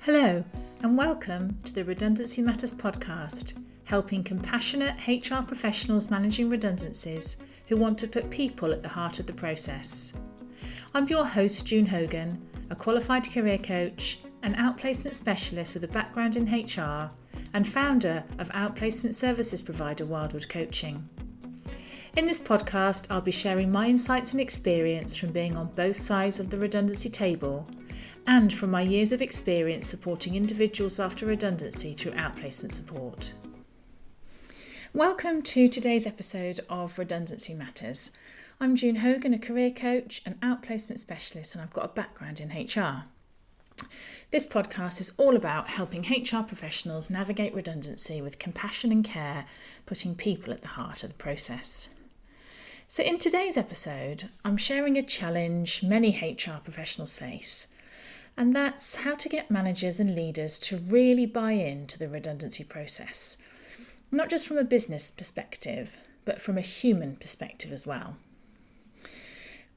Hello, and welcome to the Redundancy Matters podcast, helping compassionate HR professionals managing redundancies who want to put people at the heart of the process. I'm your host, June Hogan, a qualified career coach and outplacement specialist with a background in HR and founder of outplacement services provider Wildwood Coaching. In this podcast, I'll be sharing my insights and experience from being on both sides of the redundancy table and from my years of experience supporting individuals after redundancy through outplacement support. Welcome to today's episode of Redundancy Matters. I'm June Hogan, a career coach and outplacement specialist, and I've got a background in HR. This podcast is all about helping HR professionals navigate redundancy with compassion and care, putting people at the heart of the process. So in today's episode, I'm sharing a challenge many HR professionals face, and that's how to get managers and leaders to really buy into the redundancy process, not just from a business perspective, but from a human perspective as well.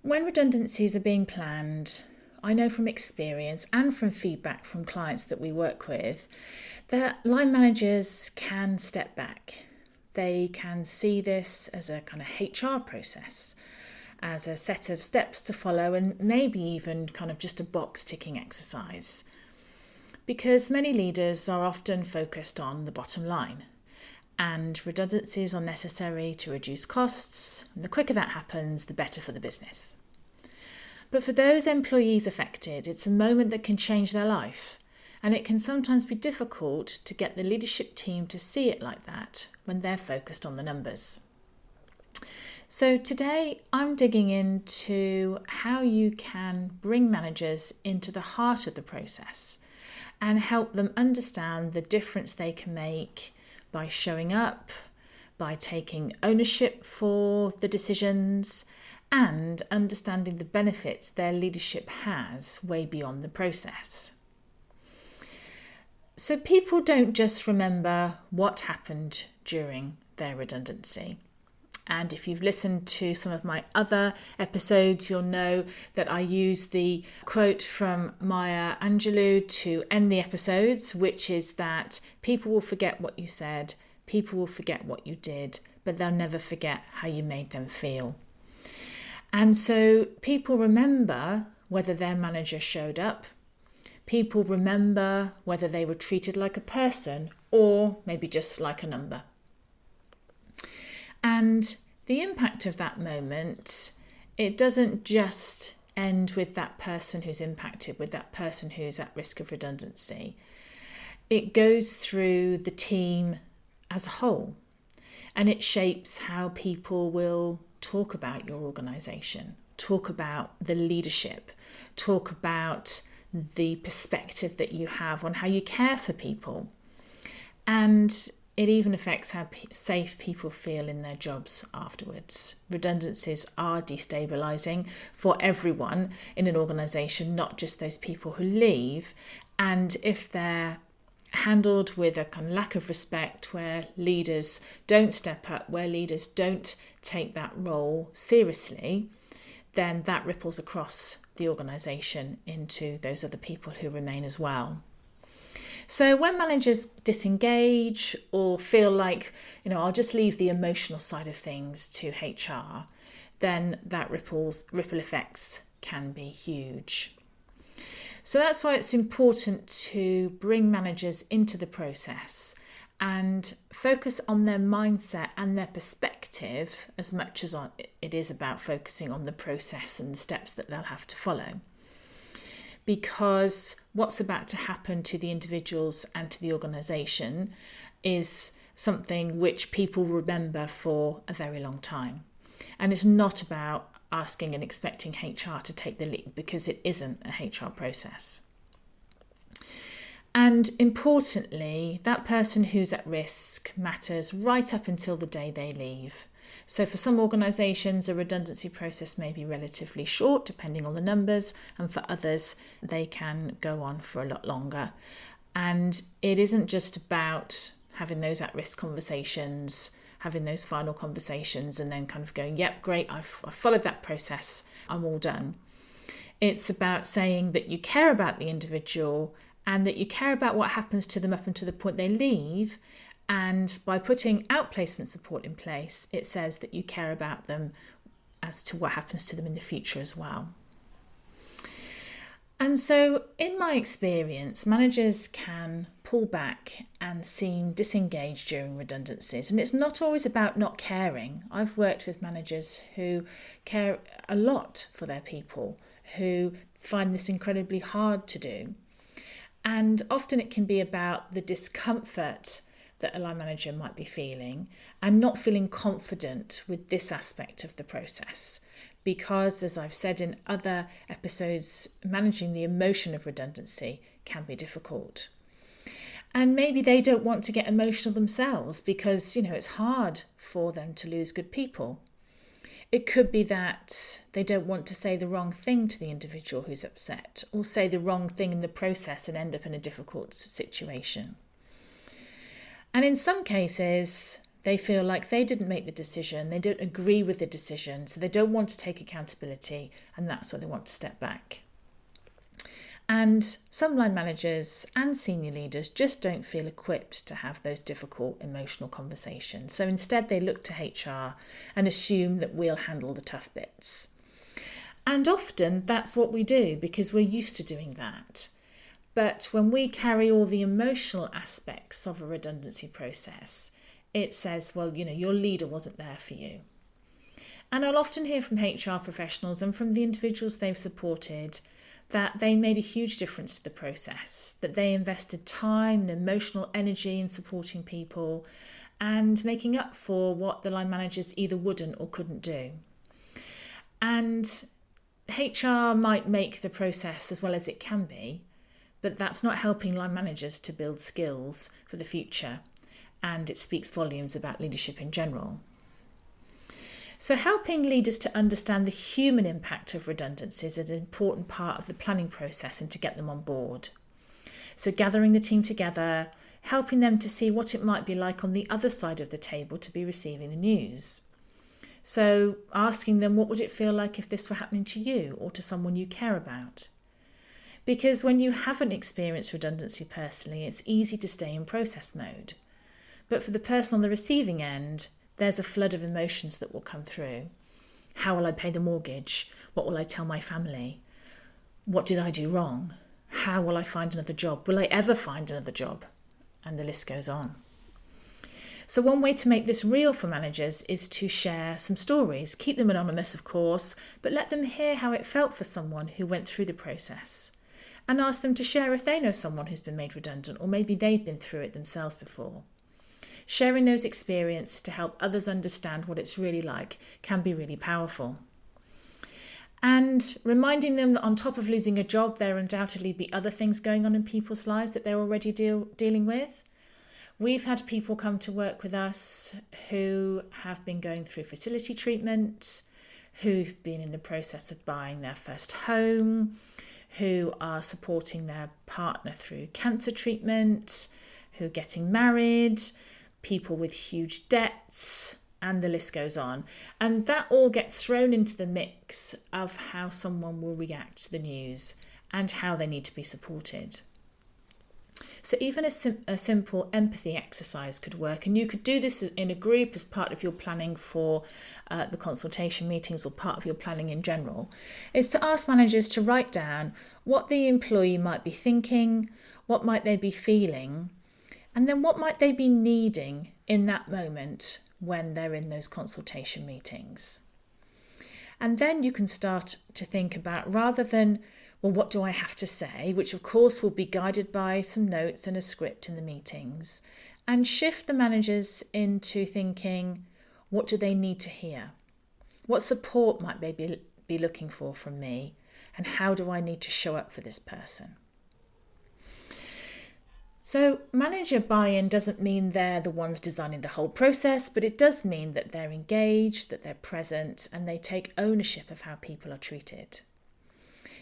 When redundancies are being planned, I know from experience and from feedback from clients that we work with that line managers can step back. They can see this as a kind of HR process, as a set of steps to follow, and maybe even kind of just a box ticking exercise. Because many leaders are often focused on the bottom line, and redundancies are necessary to reduce costs, and the quicker that happens, the better for the business. But for those employees affected, it's a moment that can change their life, and it can sometimes be difficult to get the leadership team to see it like that when they're focused on the numbers. So today I'm digging into how you can bring managers into the heart of the process and help them understand the difference they can make by showing up, by taking ownership for the decisions, and understanding the benefits their leadership has way beyond the process. So people don't just remember what happened during their redundancy. And if you've listened to some of my other episodes, you'll know that I use the quote from Maya Angelou to end the episodes, which is that people will forget what you said, people will forget what you did, but they'll never forget how you made them feel. And so people remember whether their manager showed up, people remember whether they were treated like a person or maybe just like a number. And the impact of that moment, it doesn't just end with that person who's impacted, with that person who's at risk of redundancy. It goes through the team as a whole, and it shapes how people will talk about your organisation, talk about the leadership, talk about the perspective that you have on how you care for people. And it even affects how safe people feel in their jobs afterwards. Redundancies are destabilising for everyone in an organisation, not just those people who leave. And if they're handled with a kind of lack of respect, where leaders don't step up, where leaders don't take that role seriously, then that ripples across the organisation into those other people who remain as well. So when managers disengage or feel like, I'll just leave the emotional side of things to HR, then that ripple effects can be huge. So that's why it's important to bring managers into the process and focus on their mindset and their perspective as much as it is about focusing on the process and the steps that they'll have to follow. Because what's about to happen to the individuals and to the organisation is something which people remember for a very long time. And it's not about asking and expecting HR to take the lead, because it isn't a HR process. And importantly, that person who's at risk matters right up until the day they leave. So for some organisations, a redundancy process may be relatively short, depending on the numbers, and for others, they can go on for a lot longer. And it isn't just about having those at-risk conversations, having those final conversations, and then kind of going, yep, great, I've followed that process, I'm all done. It's about saying that you care about the individual and that you care about what happens to them up until the point they leave. And by putting outplacement support in place, it says that you care about them as to what happens to them in the future as well. And so in my experience, managers can pull back and seem disengaged during redundancies. And it's not always about not caring. I've worked with managers who care a lot for their people, who find this incredibly hard to do. And often it can be about the discomfort that a line manager might be feeling and not feeling confident with this aspect of the process. Because, as I've said in other episodes, managing the emotion of redundancy can be difficult. And maybe they don't want to get emotional themselves because, it's hard for them to lose good people. It could be that they don't want to say the wrong thing to the individual who's upset, or say the wrong thing in the process and end up in a difficult situation. And in some cases, they feel like they didn't make the decision, they don't agree with the decision, so they don't want to take accountability, and that's why they want to step back. And some line managers and senior leaders just don't feel equipped to have those difficult emotional conversations. So instead they look to HR and assume that we'll handle the tough bits. And often that's what we do because we're used to doing that. But when we carry all the emotional aspects of a redundancy process, it says, well, your leader wasn't there for you. And I'll often hear from HR professionals and from the individuals they've supported that they made a huge difference to the process, that they invested time and emotional energy in supporting people and making up for what the line managers either wouldn't or couldn't do. And HR might make the process as well as it can be, but that's not helping line managers to build skills for the future, and it speaks volumes about leadership in general. So helping leaders to understand the human impact of redundancies is an important part of the planning process and to get them on board. So gathering the team together, helping them to see what it might be like on the other side of the table to be receiving the news. So asking them, what would it feel like if this were happening to you or to someone you care about? Because when you haven't experienced redundancy personally, it's easy to stay in process mode. But for the person on the receiving end, there's a flood of emotions that will come through. How will I pay the mortgage? What will I tell my family? What did I do wrong? How will I find another job? Will I ever find another job? And the list goes on. So one way to make this real for managers is to share some stories. Keep them anonymous, of course, but let them hear how it felt for someone who went through the process. And ask them to share if they know someone who's been made redundant, or maybe they've been through it themselves before. Sharing those experiences to help others understand what it's really like can be really powerful. And reminding them that on top of losing a job, there undoubtedly be other things going on in people's lives that they're already dealing with. We've had people come to work with us who have been going through fertility treatment, who've been in the process of buying their first home, who are supporting their partner through cancer treatment, who are getting married, people with huge debts, and the list goes on. And that all gets thrown into the mix of how someone will react to the news and how they need to be supported. So even a simple empathy exercise could work, and you could do this in a group as part of your planning for the consultation meetings or part of your planning in general, is to ask managers to write down what the employee might be thinking, what might they be feeling, and then what might they be needing in that moment when they're in those consultation meetings. And then you can start to think about, rather than, well, what do I have to say, which of course will be guided by some notes and a script in the meetings, and shift the managers into thinking, what do they need to hear? What support might they be looking for from me? And how do I need to show up for this person? So manager buy-in doesn't mean they're the ones designing the whole process, but it does mean that they're engaged, that they're present, and they take ownership of how people are treated.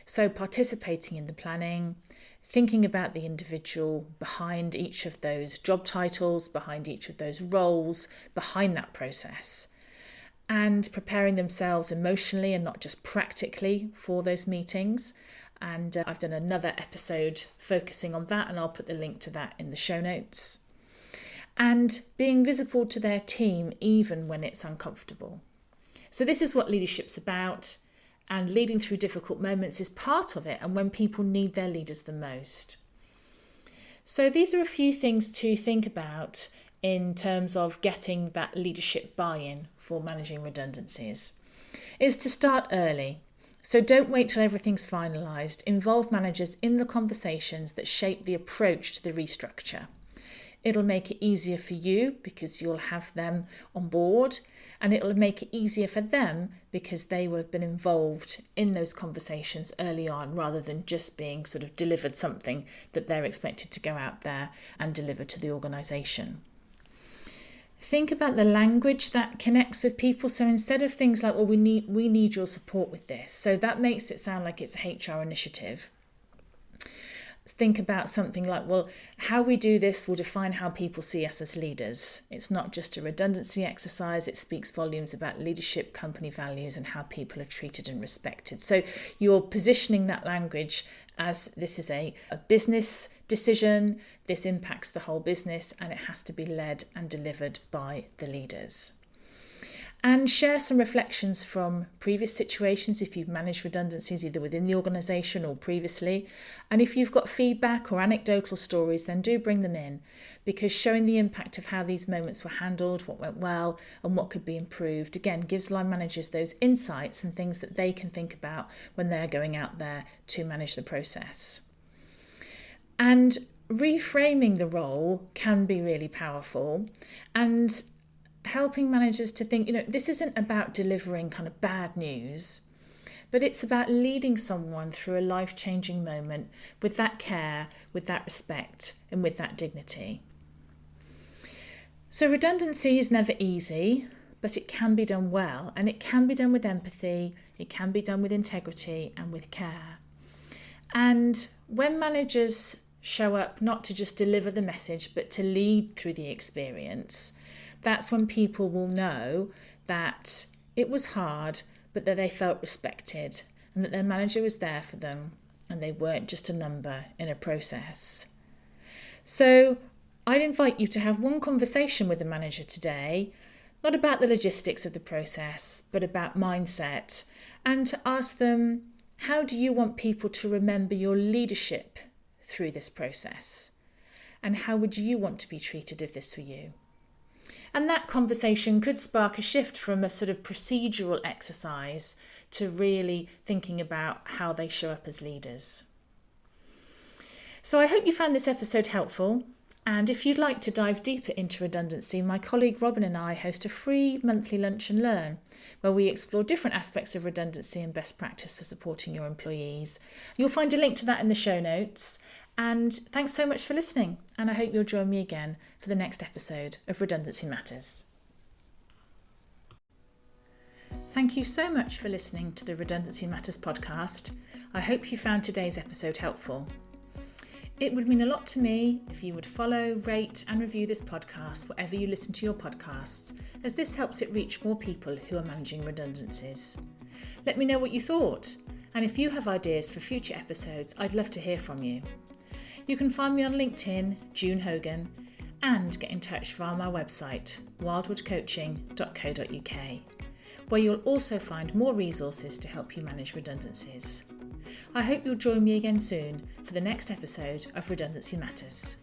So participating in the planning, thinking about the individual behind each of those job titles, behind each of those roles, behind that process, and preparing themselves emotionally and not just practically for those meetings, And I've done another episode focusing on that, and I'll put the link to that in the show notes. And being visible to their team even when it's uncomfortable. So this is what leadership's about, and leading through difficult moments is part of it, and when people need their leaders the most. So these are a few things to think about in terms of getting that leadership buy-in for managing redundancies. Is to start early. So don't wait till everything's finalised. Involve managers in the conversations that shape the approach to the restructure. It'll make it easier for you because you'll have them on board, and it'll make it easier for them because they will have been involved in those conversations early on, rather than just being sort of delivered something that they're expected to go out there and deliver to the organisation. Think about the language that connects with people. So instead of things like, well, we need your support with this. So that makes it sound like it's a HR initiative. Think about something like, well, how we do this will define how people see us as leaders. It's not just a redundancy exercise. It speaks volumes about leadership, company values, and how people are treated and respected. So you're positioning that language as this is a business decision. This impacts the whole business, and it has to be led and delivered by the leaders. And share some reflections from previous situations if you've managed redundancies either within the organisation or previously. And if you've got feedback or anecdotal stories, then do bring them in, because showing the impact of how these moments were handled, what went well and what could be improved, again, gives line managers those insights and things that they can think about when they're going out there to manage the process. And reframing the role can be really powerful, and helping managers to think, this isn't about delivering kind of bad news, but it's about leading someone through a life-changing moment with that care, with that respect, and with that dignity. So redundancy is never easy, but it can be done well, and it can be done with empathy, it can be done with integrity and with care. And when managers show up not to just deliver the message, but to lead through the experience, that's when people will know that it was hard, but that they felt respected and that their manager was there for them and they weren't just a number in a process. So I'd invite you to have one conversation with the manager today, not about the logistics of the process, but about mindset, and to ask them, how do you want people to remember your leadership through this process? And how would you want to be treated if this were you? And that conversation could spark a shift from a sort of procedural exercise to really thinking about how they show up as leaders. So I hope you found this episode helpful. And if you'd like to dive deeper into redundancy, my colleague Robin and I host a free monthly Lunch and Learn, where we explore different aspects of redundancy and best practice for supporting your employees. You'll find a link to that in the show notes. And thanks so much for listening, and I hope you'll join me again for the next episode of Redundancy Matters. Thank you so much for listening to the Redundancy Matters podcast. I hope you found today's episode helpful. It would mean a lot to me if you would follow, rate and review this podcast wherever you listen to your podcasts, as this helps it reach more people who are managing redundancies. Let me know what you thought, and if you have ideas for future episodes, I'd love to hear from you. You can find me on LinkedIn, June Hogan, and get in touch via my website, wildwoodcoaching.co.uk, where you'll also find more resources to help you manage redundancies. I hope you'll join me again soon for the next episode of Redundancy Matters.